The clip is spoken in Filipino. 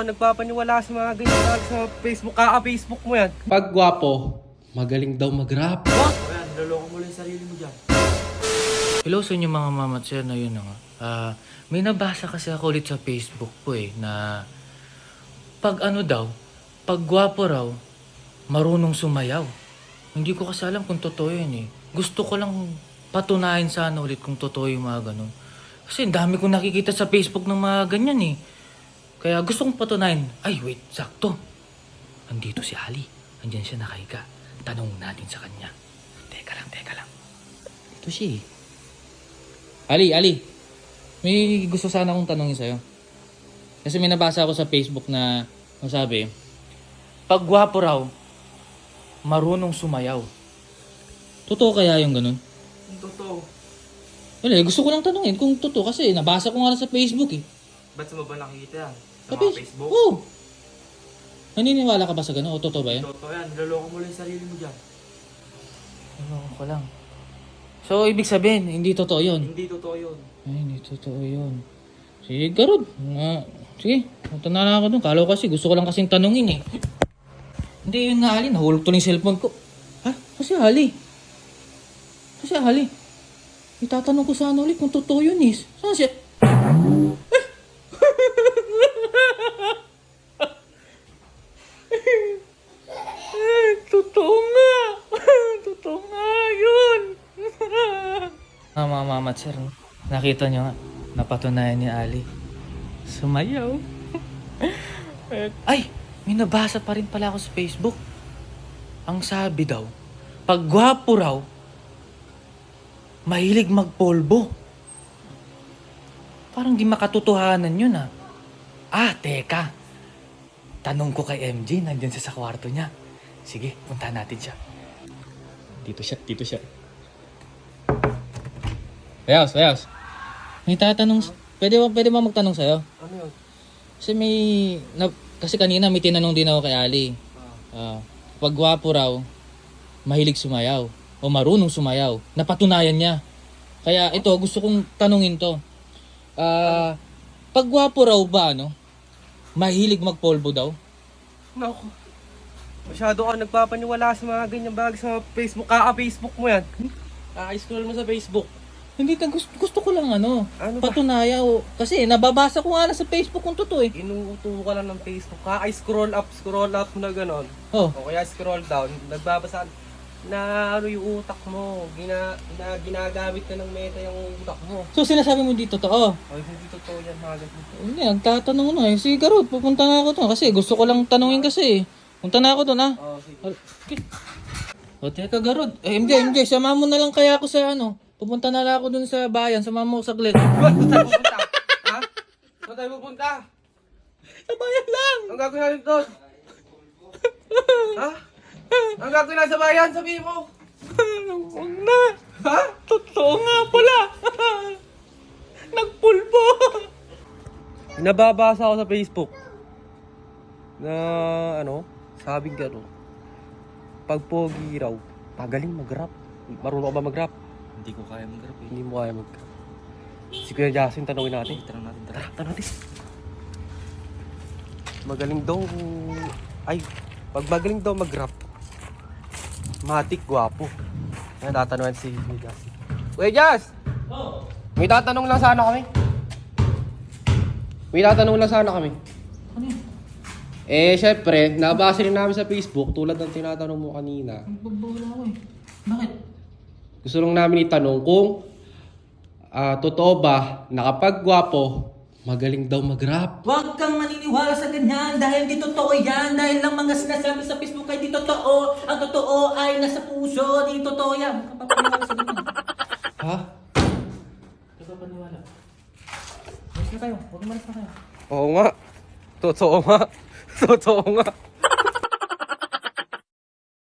Nagpapaniwala sa mga ganyan sa Facebook. Facebook mo yan. Pag gwapo, magaling daw mag-rap. What? Ayan, niloloko mo lang yung sarili mo dyan. Hello sa inyo mga mama at sir na yun nga. May nabasa kasi ako ulit sa Facebook po na pag pag gwapo raw, marunong sumayaw. Hindi ko kasi alam kung totoo yun Gusto ko lang patunayan sana ulit kung totoo yung mga ganun. Kasi dami kong nakikita sa Facebook ng mga ganyan Kaya gusto kong patunayan. Ay wait, sakto. Andito si Ali. Andyan siya nakahiga. Tanong natin sa kanya. Teka lang. Ito siya Ali. May gusto sana akong tanongin sa'yo. Kasi may nabasa ako sa Facebook na masabi, pag gwapo raw, marunong sumayaw. totoo kaya yung ganun? Totoo. Wala, gusto ko lang tanongin kung totoo kasi nabasa ko nga lang sa Facebook Ba't mo ba nakikita yan? Sa Sa mga Facebook? Oo. Naniniwala ka ba sa ganun? O totoo ba yan? Totoo yan. Niloloko mo lang yung sarili mo dyan. Ano ko lang. So, ibig sabihin, hindi totoo yun. Hindi totoo yun. Ay, hindi totoo yun. Sige, Garod. Sige, punta na lang ako dun. Kala ko kasi, gusto ko lang kasing tanungin Hindi, yun nga Ali. Nahulog to ng cellphone ko. Ha? Kasi Ali. Itatanong ko sana ulit kung totoo yun Saan siya? Totoo nga. Totoo nga yun. Mga mama at sir, nakita nyo nga. Napatunayan ni Ali. Sumayaw. Ay, may nabasa pa rin pala ako sa Facebook. Ang sabi daw, pag gwapo raw, mahilig magpolbo. Parang di makatotohanan yun teka. Tanong ko kay MJ, nandyan siya sa kwarto niya. Sige, puntahan natin siya. Dito siya. Ayos. May tatanong, pwede ba magtanong sa'yo? Ano yun? Kasi kanina may tinanong din ako kay Ali. Pag gwapo raw, mahilig sumayaw. O marunong sumayaw. Napatunayan niya. Kaya ito, gusto kong tanungin to. Pag gwapo raw ba, mahilig magpolvo daw? Naku. Masyado ka nagpapaniwala sa mga ganyan bagay sa Facebook. Facebook mo yan. Scroll mo sa Facebook. Hindi, gusto ko lang Ano ba? patunayan. Kasi nababasa ko nga lang sa Facebook kung totoo Inuuto ka lang ng Facebook. Scroll up na gano'n. Oh. O kaya scroll down. Nagbabasa na yung utak mo. Ginagamit ka ng meta yung utak mo. So sinasabi mo di totoo? Ay, hindi totoo yan mga ganito. Hindi, nagtatanong na Sige, Garod, pupunta na ako doon. Kasi gusto ko lang tanungin kasi Punta na ako doon sige. Okay. O teka, Garod. MJ, sama mo na lang kaya ako sa Pupunta na lang ako doon sa bayan. Sama mo ko saglit. Saan tayo pupunta? Ha? Saan tayo pupunta? Sa bayan lang! Ang gagawin natin doon? Ha? Ang gagawin natin sa bayan? Sabihin mo! Huwag na! Ha? Totoo nga pala! Nagpulbo! Nababasa ako sa Facebook na sabing gano'n. Pag pogi raw, magaling mag-rap. Marunong ka ba mag-rap? Hindi ko kaya mag-rap Hindi mo kaya mag-rap. Si Kuya Justin, tanongin natin. Tanong natin. Tanong natin. Magaling daw. Pag magaling daw mag-rap, matik, gwapo. Ayan, tatanungin si Kuya Justin. Kuya Jus! Oh! May tatanong lang sana kami. Ano yun? Syempre, nabasa rin namin sa Facebook tulad ng tinatanong mo kanina. Nagbabawala ako Bakit? Gusto lang namin itanong kung totoo ba na kapag gwapo, magaling daw mag-rap. Huwag kang maniniwala sa ganyan dahil di totoo yan. Dahil lang mga sinasabi sa Facebook ay di totoo. Ang totoo ay nasa puso. Di totoo yan. Huwag kang papaniwala sa ganyan. Ha? Huwag kang papaniwala. Malis na kayo. Huwag malis na kayo. Oo nga. Totoo nga.